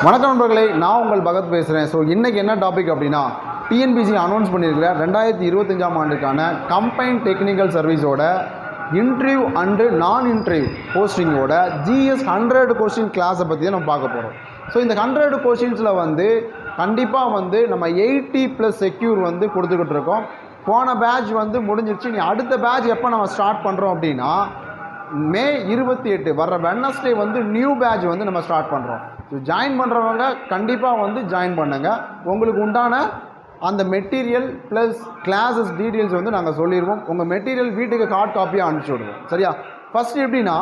வணக்கம் நண்பர்களே, நான் உங்கள் பகத் பேசுகிறேன். ஸோ இன்றைக்கி என்ன டாபிக் அப்படின்னா, டிஎன்பிசி அனௌன்ஸ் பண்ணியிருக்கிற 2025ஆம் ஆண்டுக்கான கம்பைன்ட் டெக்னிக்கல் சர்வீஸோட இன்டர்வியூ அண்டு நான் இன்டர்வியூ போஸ்டிங்கோட GS 100 கொஸ்டின் கிளாஸை பற்றி தான் நம்ம பார்க்க போகிறோம். ஸோ இந்த 100 கொஸ்டின்ஸில் கண்டிப்பாக நம்ம 80+ செக்யூர் கொடுத்துக்கிட்டு இருக்கோம். போன பேட்ச் முடிஞ்சிருச்சு. நீ அடுத்த பேட்ச் எப்போ நம்ம ஸ்டார்ட் பண்ணுறோம் அப்படின்னா, மே 28 வர்ற வெட்னஸ்டே நியூ பேட்ச் நம்ம ஸ்டார்ட் பண்ணுறோம். ஸோ ஜாயின் பண்ணுறவங்க கண்டிப்பாக ஜாயின் பண்ணுங்க. உங்களுக்கு உண்டான அந்த மெட்டீரியல் ப்ளஸ் கிளாஸஸ் டீட்டெயில்ஸ் நாங்கள் சொல்லிடுவோம். உங்கள் மெட்டீரியல் வீட்டுக்கு ஹார்ட் காப்பியாக அனுப்பிச்சி விடுவோம். சரியா? ஃபஸ்ட்டு எப்படின்னா,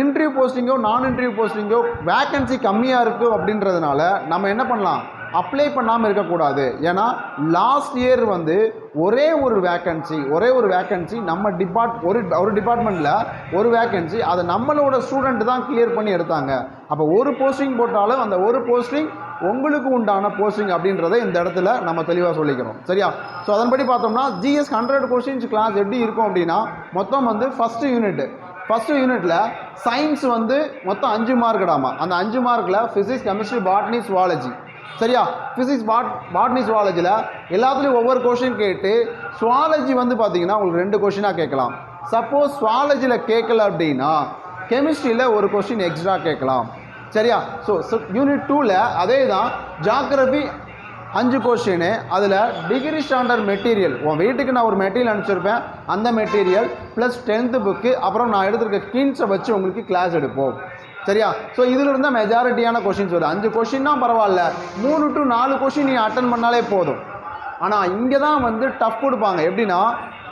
இன்டர்வியூ போஸ்டிங்கோ நான் இன்டர்வியூ போஸ்டிங்கோ வேக்கன்சி கம்மியாக இருக்குது அப்படின்றதுனால நம்ம என்ன பண்ணலாம், அப்ளை பண்ணாமல் இருக்கக்கூடாது. ஏன்னா லாஸ்ட் இயர் ஒரே ஒரு வேக்கன்சி நம்ம ஒரு டிபார்ட்மெண்ட்டில் ஒரு வேக்கன்சி, அதை நம்மளோட ஸ்டூடெண்ட் தான் கிளியர் பண்ணி எடுத்தாங்க. அப்போ ஒரு போஸ்டிங் போட்டாலும் அந்த ஒரு போஸ்டிங் உங்களுக்கு உண்டான போஸ்டிங் அப்படின்றத இந்த இடத்துல நம்ம தெளிவாக சொல்லிக்கிறோம். சரியா? ஸோ அதன்படி பார்த்தோம்னா GS 100 கொஸ்டின்ஸ் கிளாஸ் எப்படி இருக்கும் அப்படின்னா, மொத்தம் ஃபஸ்ட்டு யூனிட்டில் சயின்ஸ் மொத்தம் 5 மார்க்குடாமா. அந்த 5 மார்க்கில் ஃபிசிக்ஸ், கெமிஸ்ட்ரி, பாட்னி, சுவாலஜி. சரியா? ஃபிசிக்ஸ், பாட்னி, சுவாலஜியில் எல்லாத்துலேயும் ஒவ்வொரு கொஷின் கேட்டு, சுவாலஜி பார்த்தீங்கன்னா உங்களுக்கு 2 கொஷினாக கேட்கலாம். சப்போஸ் சுவாலஜியில் கேட்கல அப்படின்னா கெமிஸ்ட்ரியில் ஒரு கொஷின் எக்ஸ்ட்ரா கேட்கலாம். சரியா? ஸோ யூனிட் 2ல் அதே தான், ஜாகிரபி 5 கொஷினு. அதில் டிகிரி ஸ்டாண்டர்ட் மெட்டீரியல், உன் வீட்டுக்கு நான் ஒரு மெட்டீரியல் அனுப்பிச்சிருப்பேன், அந்த மெட்டீரியல் ப்ளஸ் 10th புக்கு, அப்புறம் நான் எடுத்துருக்க கின்ஸை வச்சு உங்களுக்கு கிளாஸ் எடுப்போம். சரியா? ஸோ இதில் இருந்தால் மெஜாரிட்டியான கொஷின்ஸ் வருது. 5 கொஷின்னா பரவாயில்ல, 3 to 4 கொஷின் நீ அட்டன் பண்ணாலே போதும். ஆனால் இங்கே தான் டஃப் கொடுப்பாங்க. எப்படின்னா,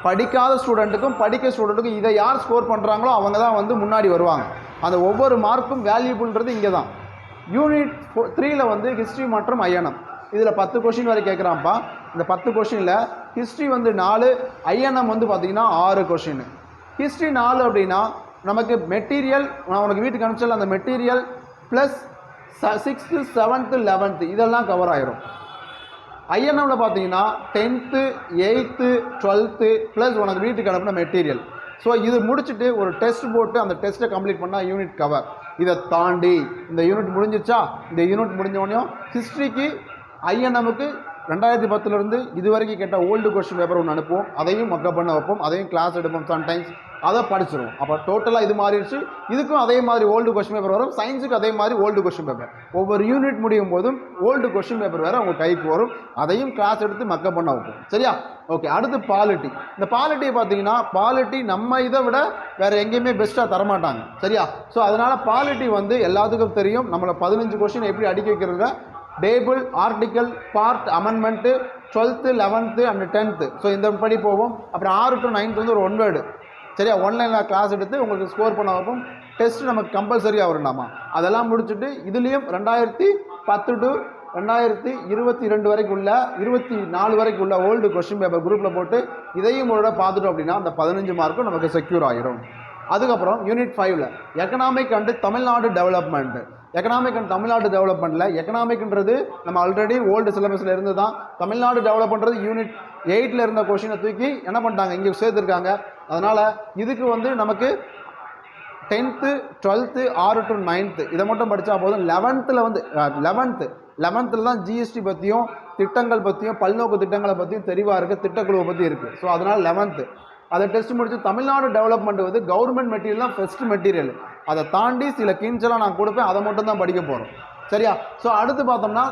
படிக்காத ஸ்டூடெண்ட்டுக்கும் படிக்க ஸ்டூடெண்ட்டுக்கும் இதை யார் ஸ்கோர் பண்ணுறாங்களோ அவங்க தான் முன்னாடி வருவாங்க. அந்த ஒவ்வொரு மார்க்கும் வேல்யூபுள்ன்றது இங்கே தான். யூனிட் 3ல் ஹிஸ்ட்ரி மற்றும் ஐஎன்எம், இதில் 10 கொஷின் வரை கேட்குறான்ப்பா. இந்த 10 கொஷினில் ஹிஸ்ட்ரி 4, ஐஎன்எம் பார்த்தீங்கன்னா 6 கொஷின். ஹிஸ்ட்ரி 4 அப்படின்னா நமக்கு மெட்டீரியல், நான் உனக்கு வீட்டுக்கு அனுப்பிச்சல அந்த material plus 6th, 7th, 11th இதெல்லாம் கவர் ஆயிரும். ஐஎன்எம்மில் பார்த்தீங்கன்னா 10th, 8th, 12th ப்ளஸ் உனக்கு வீட்டுக்கு அனுப்பின மெட்டீரியல். ஸோ இது முடிச்சுட்டு ஒரு டெஸ்ட் போட்டு அந்த டெஸ்ட்டை கம்ப்ளீட் பண்ணால் யூனிட் கவர். இதை தாண்டி இந்த யூனிட் முடிஞ்சிருச்சா, இந்த யூனிட் முடிஞ்சவொடனே ஹிஸ்ட்ரிக்கு ஐஎன்எம்முக்கு 2010 இது வரைக்கும் கேட்ட ஓல்டு கொஸ்டின் பேப்பர் ஒன்று அனுப்புவோம். அதையும் மக்கப் பண்ண வைப்போம், அதையும் கிளாஸ் எடுப்போம். சம்டைம்ஸ் அதை படிச்சிடும். அப்போ டோட்டலாக இது மாறிடுச்சு. இதுக்கும் அதே மாதிரி ஓல்டு கொஸ்டின் பேப்பர் வரும். சயின்ஸுக்கு அதே மாதிரி ஓல்டு கொஸ்டின் பேப்பர். ஒவ்வொரு யூனிட் முடியும் போதும் ஓல்டு கொஸ்டின் பேப்பர் வேறு உங்கள் கைக்கு வரும். அதையும் கிளாஸ் எடுத்து மக்கப் பண்ண வைப்போம். சரியா? ஓகே. அடுத்து பாலிட்டி. இந்த பாலிட்டியை பார்த்தீங்கன்னா, பாலிட்டி நம்ம இதை விட வேறு எங்கேயுமே பெஸ்ட்டாக தரமாட்டாங்க. சரியா? ஸோ அதனால் பாலிட்டி எல்லாத்துக்கும் தெரியும். நம்மளை 15 கொஸ்டின் எப்படி அடிக்க வைக்கிறத, table, article, part, amendment, 12th, 11th and 10th. So இந்த படி போவோம். அப்புறம் 6 to 9th ஒரு 1 வேர்டு. சரியா? ஒன்லைனில் கிளாஸ் எடுத்து உங்களுக்கு ஸ்கோர் பண்ண வைப்போம். டெஸ்ட் நமக்கு கம்பல்சரியாக வரும்டாமா. அதெல்லாம் முடிச்சுட்டு இதுலேயும் 2010 to 2022 வரைக்கும் உள்ள 24 வரைக்கும் உள்ள ஓல்டு கொஸ்டின் பேப்பர் குரூப்பில் போட்டு இதையும் ஒரு பார்த்துட்டோம் அப்படின்னா அந்த 15 மார்க்கும் நமக்கு செக்யூர் ஆகிரும். அதுக்கப்புறம் யூனிட் 5ல் economic and Tamil Nadu development. Economic and Tamil Nadu டெவலப்மெண்ட்டில் எக்கனாமிக்ன்றது நம்ம ஆல்ரெடி ஓல்டு சிலபஸில் இருந்து தான். தமிழ்நாடு டெவலப்மெண்ட்றது யூனிட் 8ல் இருந்த கொஷினை தூக்கி என்ன பண்ணிட்டாங்க, இங்கே சேர்த்துருக்காங்க. அதனால் இதுக்கு நமக்கு 10th, 12th, 6 to 9th இதை மட்டும் படித்தா போதும். 11th தான் GST பற்றியும் திட்டங்கள் பற்றியும் பல்நோக்கு திட்டங்களை பற்றியும் தெளிவாக இருக்குது, திட்டக்குழுவை பற்றி இருக்குது. ஸோ அதனால் 11th அதை டெஸ்ட் முடிச்சு, தமிழ்நாடு டெவலப்மெண்ட் கவர்மெண்ட் மெட்டீரியல் தான் ஃபஸ்ட் மெட்டீரியல். அதை தாண்டி சில கின்ஸ்லாம் நான் கொடுப்பேன், அதை மட்டும் தான் படிக்க போகிறோம். சரியா? ஸோ அடுத்து பார்த்தோம்னா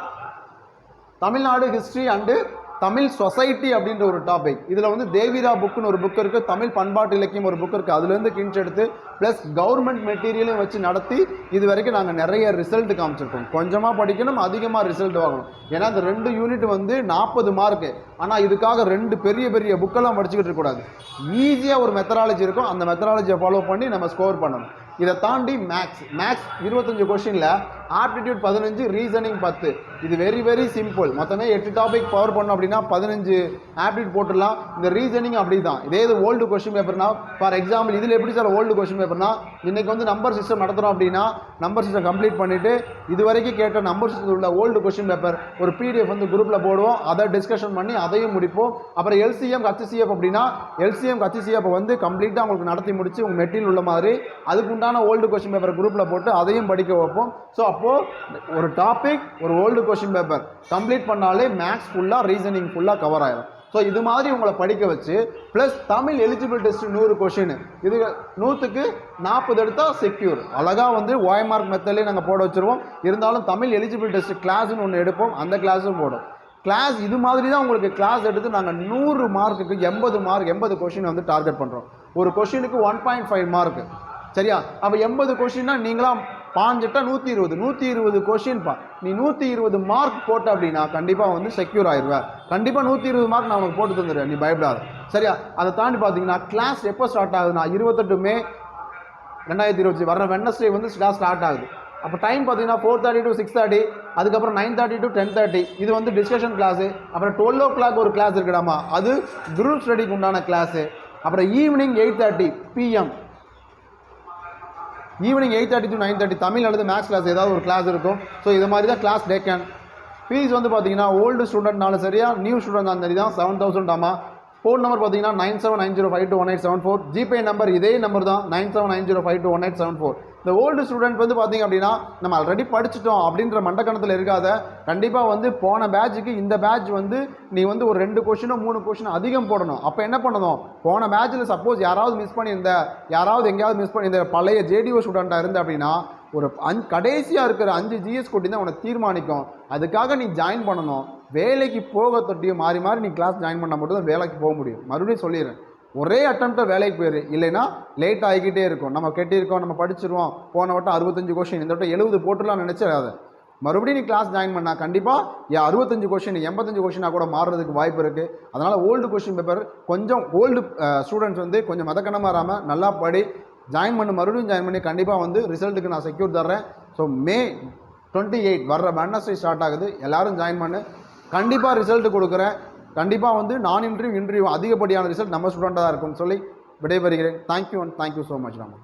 Tamil Nadu history and Tamil society அப்படின்ற ஒரு டாபிக். இதில் தேவிரா புக்குன்னு ஒரு புக் இருக்குது, தமிழ் பண்பாட்டு இலக்கியம் ஒரு புக் இருக்குது. அதுலேருந்து கின்ஸ் எடுத்து ப்ளஸ் கவர்மெண்ட் மெட்டீரியலையும் வச்சு நடத்தி இது வரைக்கும் நாங்கள் நிறைய ரிசல்ட் காமிச்சிருக்கோம். கொஞ்சமாக படிக்கணும், அதிகமாக ரிசல்ட் வாங்கணும். ஏன்னா இந்த 2 யூனிட் 40 மார்க்கு. ஆனால் இதுக்காக 2 பெரிய பெரிய புக்கெல்லாம் படிச்சுக்கிட்டு இருக்கக்கூடாது. ஈஸியாக ஒரு மெத்தடாலஜி இருக்கும், அந்த மெத்தடாலஜியை ஃபாலோ பண்ணி நம்ம ஸ்கோர் பண்ணணும். இதை தாண்டி மேக்ஸ் 25 கொஸ்டினில் ஆப்டிடியூட் 15, ரீசனிங் 10. இது வெரி சிம்பிள். மொத்தமே 8 டாபிக் பவர் பண்ணோம் அப்படின்னா 15 ஆப்டிடியூட் போட்டுடலாம். இந்த ரீசனிங் அப்படி தான். இதே இது ஓல்டு கொஸ்டின் பேப்பர்னா, ஃபார் எக்ஸாம்பிள் இதில் எப்படி சார் ஓல்டு கொஸ்டின் பேப்பர்னா, இன்றைக்கி நம்பர் சிஸ்டம் நடத்துகிறோம் அப்படின்னா நம்பர் சிஸ்டம் கம்ப்ளீட் பண்ணிவிட்டு இது வரைக்கும் கேட்ட நம்பர் சிஸ்டத்தில் உள்ள ஓல்டு கொஸ்டின் பேப்பர் ஒரு PDF குரூப்பில் போடுவோம். அதை டிஸ்கஷன் பண்ணி அதையும் முடிப்போம். அப்புறம் LCM, HCF அப்படின்னா LCM, HCF கம்ப்ளீட்டாக உங்களுக்கு நடத்தி முடிச்சு உங்கள் மெட்டீரியல் உள்ள மாதிரி அதுக்கு ஓல்டு கொஸ்டின் பேப்பர் குரூப்பில் போட்டு அதையும் படிக்க வைப்போம். ஸோ அப்போது ஒரு டாபிக் ஒரு ஓல்டு கொஷின் பேப்பர் கம்ப்ளீட் பண்ணாலே மேக்ஸ் ஃபுல்லாக ரீசனிங் ஃபுல்லாக கவர் ஆயிடும். ஸோ இது மாதிரி உங்களை படிக்க வச்சு plus Tamil eligible test 100 question, இது 100க்கு 40 எடுத்தால் செக்யூர். அழகாக வந்து OMR மெத்தட்லேயே நாங்கள் போட வச்சுருவோம். இருந்தாலும் தமிழ் எலிஜிபிள் டெஸ்ட் கிளாஸ்னு ஒன்று எடுப்போம், அந்த கிளாஸும் போடும். கிளாஸ் இது மாதிரி தான் உங்களுக்கு கிளாஸ் எடுத்து நாங்கள் 100 மார்க்குக்கு 80 கொஷின் வந்து டார்கெட் பண்ணுறோம். ஒரு கொஷினுக்கு 1.5 மார்க்கு, சரியா? அப்போ 80 கொஷின்னா நீங்களாம் பாஞ்சிட்டா 120 கொஷின்ப்பா. நீ 120 மார்க் போட்ட அப்படின்னா கண்டிப்பாக வந்து செக்யூர் ஆயிடுவேன். கண்டிப்பாக 120 மார்க் நான் உனக்கு போட்டு தந்துடுவேன், நீ பயப்படாத, சரியா? அதை தாண்டி பார்த்தீங்கன்னா கிளாஸ் எப்போ ஸ்டார்ட் ஆகுதுன்னா 28 மே 2020 வர வெட்னஸ்டே வந்து கிளாஸ் ஸ்டார்ட் ஆகுது. அப்போ டைம் பார்த்தீங்கன்னா 4:30 to 6:30, அதுக்கப்புறம் 9:30 to 10:30 இது வந்து டிஸ்கஷன் கிளாஸு. அப்புறம் 12 o'clock ஒரு கிளாஸ் இருக்குடாமா, அது குரூப் ஸ்டடிக்கு உண்டான கிளாஸு. அப்புறம் evening 8:30 PM, evening 8:30 to 9:30 Tamil அல்லது மேக்ஸ் கிளாஸ் ஏதாவது ஒரு கிளாஸ் இருக்கும். ஸோ இது மாதிரி தான் கிளாஸ் டேக்கன். ஃபீஸ் வந்து பார்த்தீங்கன்னா ஓல்டு ஸ்டூடெண்ட்னாலும் சரியா நியூ ஸ்டூடெண்ட் அந்த மாதிரி தான் 7,000 ஆமா. ஃபோன் நம்பர் பார்த்தீங்கன்னா 9790521874. ஜிபே நம்பர் இதே நம்பர் தான் 9790521874. இந்த ஓல்டு ஸ்டூடெண்ட் வந்து பார்த்தீங்க அப்படின்னா நம்ம ஆல்ரெடி படிச்சிட்டோம் அப்படின்ற மண்டக்கணத்தில் இருக்காத, கண்டிப்பாக வந்து போன பேட்சுக்கு இந்த பேட்ச் வந்து நீ வந்து ஒரு 2 கொஷினோ 3 கொஷினோ அதிகம் போடணும். அப்போ என்ன பண்ணணும், போன பேட்சில் சப்போஸ் யாராவது மிஸ் பண்ணியிருந்த, யாராவது எங்கேயாவது மிஸ் பண்ணியிருந்த பழைய JDO ஸ்டூடெண்ட்டாக இருந்த அப்படின்னா ஒரு கடைசியாக இருக்கிற 5 GS கொட்டி தான் உனக்கு தீர்மானிக்கும். அதுக்காக நீ ஜாயின் பண்ணணும். வேலைக்கு போக தொட்டியும் மாறி மாறி நீ கிளாஸ் ஜாயின் பண்ணால் மட்டும் தான் வேலைக்கு போக முடியும். மறுபடியும் சொல்லிடுறேன், ஒரே அட்டம்ப்டை வேலைக்கு போயிரு, இல்லைன்னா லேட் ஆகிக்கிட்டே இருக்கும். நம்ம கெட்டியிருக்கோம், நம்ம படிச்சிருவோம், போன வட்டம் 65 கொஷின், இந்த வட்டம் 70 போட்டுலாம் நினச்சிடாத. மறுபடியும் நீ கிளாஸ் ஜாயின் பண்ணால் கண்டிப்பாக 65 கொஷின் 85 கொஷினாக கூட மாறுறதுக்கு வாய்ப்பு இருக்குது. அதனால் ஓல்டு கொஷின் பேப்பர் கொஞ்சம் ஓல்டு ஸ்டூடெண்ட்ஸ் வந்து கொஞ்சம் மதக்கணமாக இராமல் நல்லா படி, ஜாயின் பண்ணி மறுபடியும் ஜாயின் பண்ணி கண்டிப்பாக வந்து ரிசல்ட்டுக்கு நான் செக்யூர் தர்றேன். ஸோ May 28 வர்ற வெட்னஸ்டே ஸ்டார்ட் ஆகுது, எல்லோரும் ஜாயின் பண்ணு, கண்டிப்பாக ரிசல்ட்டு கொடுக்குறேன். கண்டிப்பாக வந்து நான் இன்டர்வியூ அதிகப்படியான ரிசல்ட் நம்ம ஸ்டூடெண்ட்டாக தான் இருக்கும்னு சொல்லி விடைபெறுகிறேன். Thank you and thank you so much. நம்ம